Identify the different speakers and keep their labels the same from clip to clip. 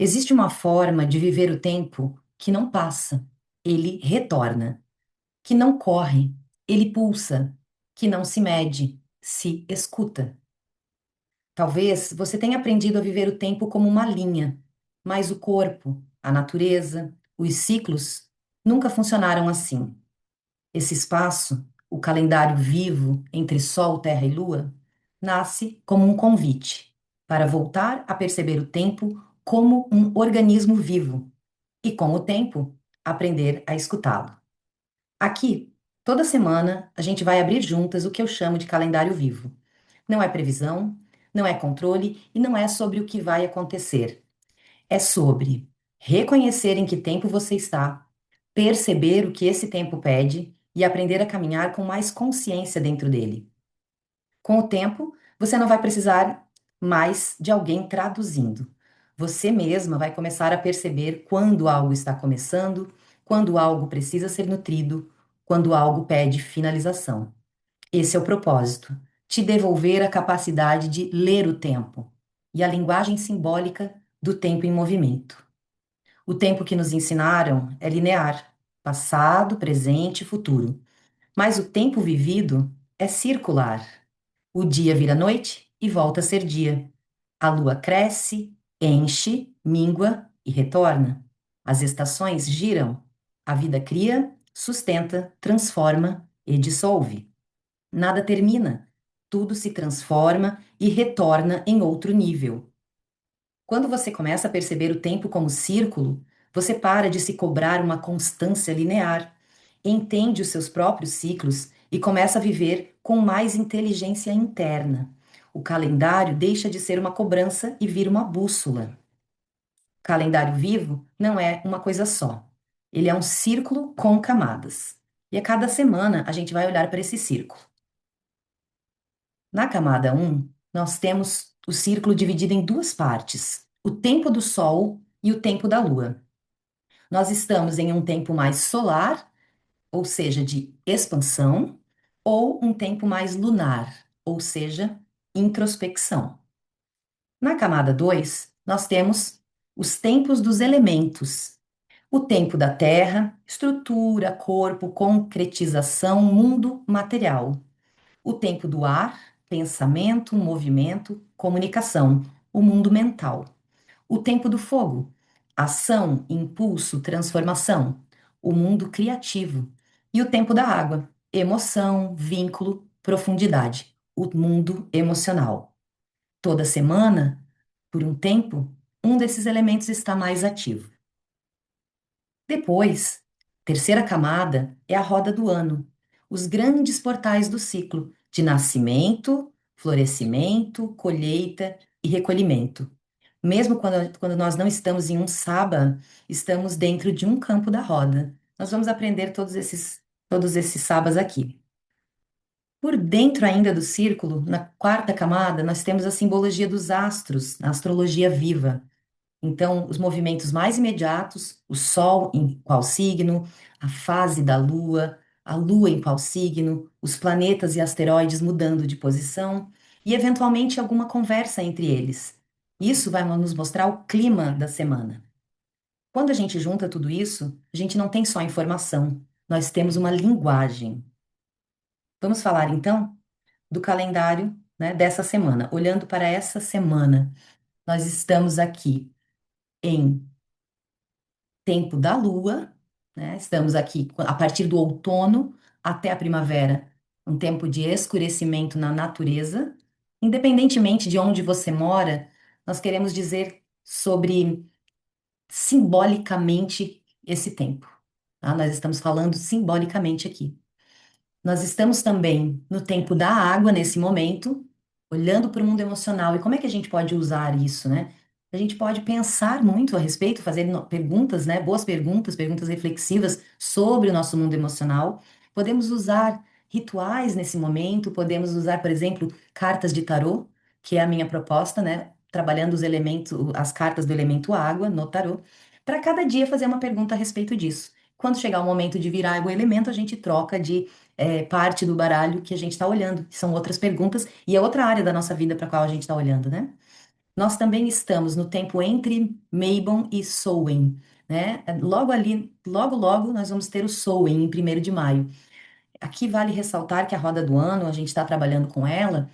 Speaker 1: Existe uma forma de viver o tempo que não passa, ele retorna, que não corre, ele pulsa, que não se mede, se escuta. Talvez você tenha aprendido a viver o tempo como uma linha, mas o corpo, a natureza, os ciclos nunca funcionaram assim. Esse espaço, o calendário vivo entre Sol, Terra e Lua, nasce como um convite para voltar a perceber o tempo como um organismo vivo e, com o tempo, aprender a escutá-lo. Aqui, toda semana, a gente vai abrir juntas o que eu chamo de calendário vivo. Não é previsão, não é controle e não é sobre o que vai acontecer. É sobre reconhecer em que tempo você está, perceber o que esse tempo pede e aprender a caminhar com mais consciência dentro dele. Com o tempo, você não vai precisar mais de alguém traduzindo. Você mesma vai começar a perceber quando algo está começando, quando algo precisa ser nutrido, quando algo pede finalização. Esse é o propósito: te devolver a capacidade de ler o tempo e a linguagem simbólica do tempo em movimento. O tempo que nos ensinaram é linear, passado, presente e futuro. Mas o tempo vivido é circular. O dia vira noite e volta a ser dia. A lua cresce, enche, mingua e retorna. As estações giram. A vida cria, sustenta, transforma e dissolve. Nada termina. Tudo se transforma e retorna em outro nível. Quando você começa a perceber o tempo como círculo, você para de se cobrar uma constância linear, entende os seus próprios ciclos e começa a viver com mais inteligência interna. O calendário deixa de ser uma cobrança e vira uma bússola. O calendário vivo não é uma coisa só. Ele é um círculo com camadas. E a cada semana a gente vai olhar para esse círculo. Na camada um, nós temos o círculo dividido em duas partes: o tempo do Sol e o tempo da Lua. Nós estamos em um tempo mais solar, ou seja, de expansão, ou um tempo mais lunar, ou seja, introspecção. Na camada 2, nós temos os tempos dos elementos: o tempo da Terra, estrutura, corpo, concretização, mundo material. O tempo do ar, pensamento, movimento, comunicação, o mundo mental. O tempo do fogo, ação, impulso, transformação, o mundo criativo. E o tempo da água, emoção, vínculo, profundidade, o mundo emocional. Toda semana, por um tempo, um desses elementos está mais ativo. Depois, terceira camada é a roda do ano, os grandes portais do ciclo de nascimento, florescimento, colheita e recolhimento. Mesmo quando nós não estamos em um sábado, estamos dentro de um campo da roda. Nós vamos aprender todos esses sábados aqui. Por dentro ainda do círculo, na quarta camada, nós temos a simbologia dos astros, a astrologia viva. Então, os movimentos mais imediatos, o Sol em qual signo, a fase da Lua, a Lua em qual signo, os planetas e asteroides mudando de posição e, eventualmente, alguma conversa entre eles. Isso vai nos mostrar o clima da semana. Quando a gente junta tudo isso, a gente não tem só informação, nós temos uma linguagem. Vamos falar, então, do calendário, né, dessa semana. Olhando para essa semana, nós estamos aqui em tempo da lua, né? Estamos aqui a partir do outono até a primavera, um tempo de escurecimento na natureza. Independentemente de onde você mora, nós queremos dizer sobre simbolicamente esse tempo, tá? Nós estamos falando simbolicamente aqui. Nós estamos também no tempo da água nesse momento, olhando para o mundo emocional. E como é que a gente pode usar isso, né? A gente pode pensar muito a respeito, fazer perguntas, né? Boas perguntas, perguntas reflexivas sobre o nosso mundo emocional. Podemos usar rituais nesse momento, podemos usar, por exemplo, cartas de tarô, que é a minha proposta, né? Trabalhando os elementos, as cartas do elemento água no tarô, para cada dia fazer uma pergunta a respeito disso. Quando chegar o momento de virar o elemento, a gente troca de parte do baralho que a gente está olhando. São outras perguntas e é outra área da nossa vida para a qual a gente está olhando, né? nós também estamos no tempo entre Mabon e Samhain, né? Logo ali, logo, logo, nós vamos ter o Samhain em 1º de maio. Aqui vale ressaltar que a roda do ano, a gente está trabalhando com ela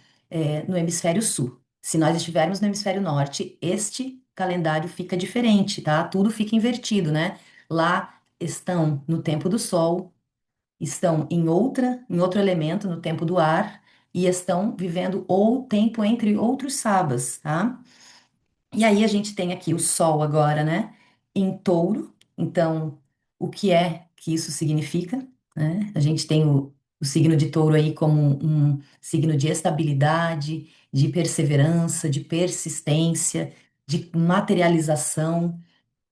Speaker 1: no hemisfério sul. Se nós estivermos no hemisfério norte, este calendário fica diferente, tá? Tudo fica invertido, né? Lá estão no tempo do sol, estão em outro elemento, no tempo do ar, e estão vivendo o tempo entre outros sabas, tá? E aí a gente tem aqui o Sol agora, né? Em touro. Então, o que é que isso significa, né? A gente tem o signo de touro aí como um signo de estabilidade, de perseverança, de persistência, de materialização.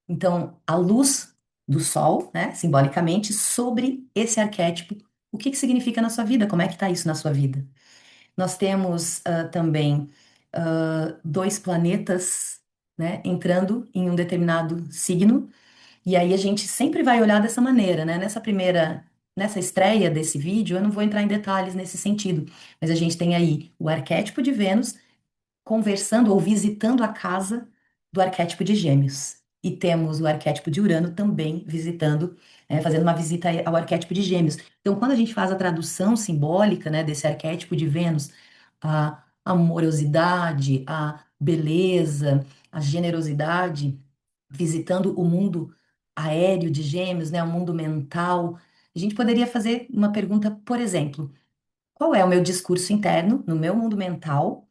Speaker 1: Então, a luz do Sol, né? Simbolicamente, sobre esse arquétipo. O que que significa na sua vida? Como é que está isso na sua vida? Nós temos também dois planetas, né, entrando em um determinado signo, e aí a gente sempre vai olhar dessa maneira, né? Nessa estreia desse vídeo, eu não vou entrar em detalhes nesse sentido, mas a gente tem aí o arquétipo de Vênus conversando ou visitando a casa do arquétipo de Gêmeos. E temos o arquétipo de Urano também visitando, fazendo uma visita ao arquétipo de Gêmeos. Então, quando a gente faz a tradução simbólica, né, desse arquétipo de Vênus, a amorosidade, a beleza, a generosidade, visitando o mundo aéreo de Gêmeos, né, o mundo mental, a gente poderia fazer uma pergunta, por exemplo, qual é o meu discurso interno no meu mundo mental?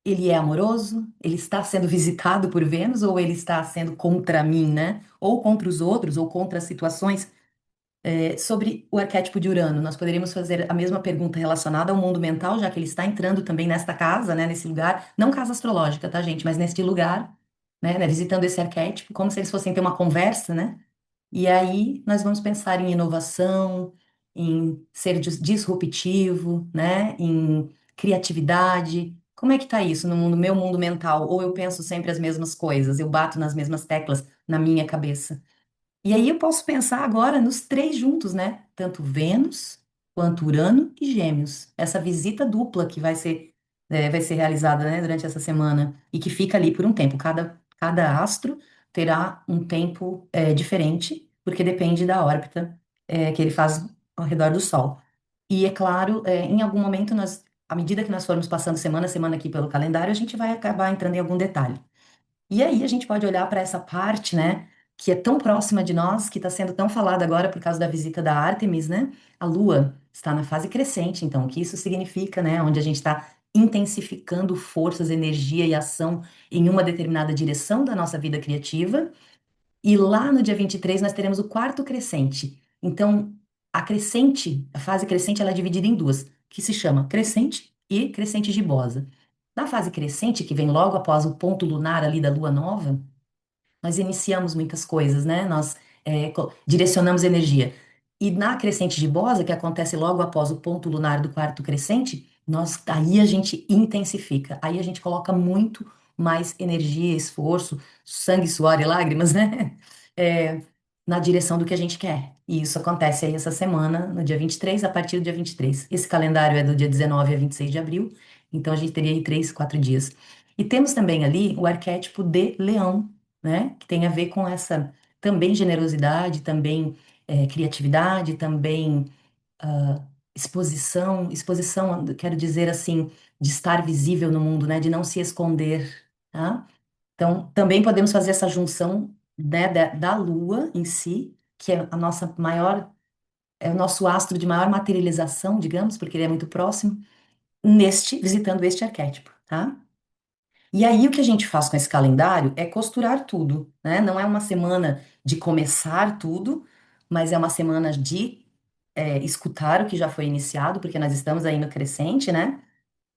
Speaker 1: Ele é amoroso? Ele está sendo visitado por Vênus ou ele está sendo contra mim, né? Ou contra os outros, ou contra as situações? Sobre o arquétipo de Urano, nós poderíamos fazer a mesma pergunta relacionada ao mundo mental, já que ele está entrando também nesta casa, né? Nesse lugar, não casa astrológica, tá, gente? Mas neste lugar, né? Visitando esse arquétipo, como se eles fossem ter uma conversa, né? E aí nós vamos pensar em inovação, em ser disruptivo, né? Em criatividade. Como é que tá isso no mundo, meu mundo mental? Ou eu penso sempre as mesmas coisas, eu bato nas mesmas teclas na minha cabeça? E aí eu posso pensar agora nos três juntos, né? Tanto Vênus, quanto Urano e Gêmeos. Essa visita dupla que vai ser realizada, né, durante essa semana e que fica ali por um tempo. Cada astro terá um tempo diferente, porque depende da órbita que ele faz ao redor do Sol. E é claro, em algum momento à medida que nós formos passando semana a semana aqui pelo calendário, a gente vai acabar entrando em algum detalhe. E aí a gente pode olhar para essa parte, né, que é tão próxima de nós, que está sendo tão falada agora por causa da visita da Ártemis, né? A Lua está na fase crescente, então, o que isso significa, né? Onde a gente está intensificando forças, energia e ação em uma determinada direção da nossa vida criativa. E lá no dia 23 nós teremos o quarto crescente. Então, a fase crescente, ela é dividida em duas, que se chama crescente e crescente gibosa. Na fase crescente, que vem logo após o ponto lunar ali da lua nova, nós iniciamos muitas coisas, né? Nós direcionamos energia. E na crescente gibosa, que acontece logo após o ponto lunar do quarto crescente, aí a gente intensifica, aí a gente coloca muito mais energia, esforço, sangue, suor e lágrimas, né? É, na direção do que a gente quer. E isso acontece aí essa semana, no dia 23, a partir do dia 23. Esse calendário é do dia 19 a 26 de abril, então a gente teria aí 3, 4 dias. E temos também ali o arquétipo de leão, né? Que tem a ver com essa também generosidade, também criatividade, também exposição, quero dizer assim, de estar visível no mundo, né? De não se esconder, tá? Então, também podemos fazer essa junção, né, da Lua em si, que é a nossa maior, é o nosso astro de maior materialização, digamos, porque ele é muito próximo, visitando este arquétipo, tá? E aí, o que a gente faz com esse calendário é costurar tudo, né? Não é uma semana de começar tudo, mas é uma semana de escutar o que já foi iniciado, porque nós estamos aí no crescente, né?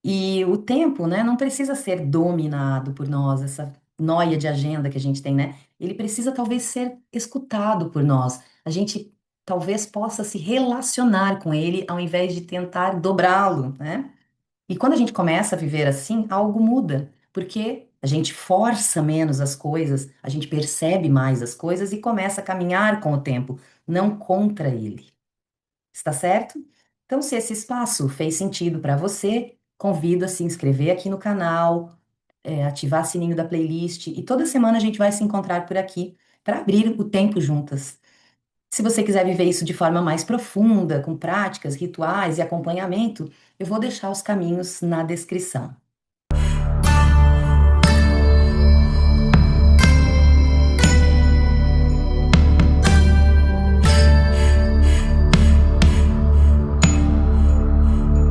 Speaker 1: E o tempo, né, não precisa ser dominado por nós, essa noia de agenda que a gente tem, né? Ele precisa talvez ser escutado por nós. A gente talvez possa se relacionar com ele ao invés de tentar dobrá-lo, né? E quando a gente começa a viver assim, algo muda, porque a gente força menos as coisas, a gente percebe mais as coisas e começa a caminhar com o tempo, não contra ele. Está certo? Então, se esse espaço fez sentido para você, convido a se inscrever aqui no canal, ativar sininho da playlist e toda semana a gente vai se encontrar por aqui para abrir o tempo juntas. Se você quiser viver isso de forma mais profunda, com práticas, rituais e acompanhamento, eu vou deixar os caminhos na descrição.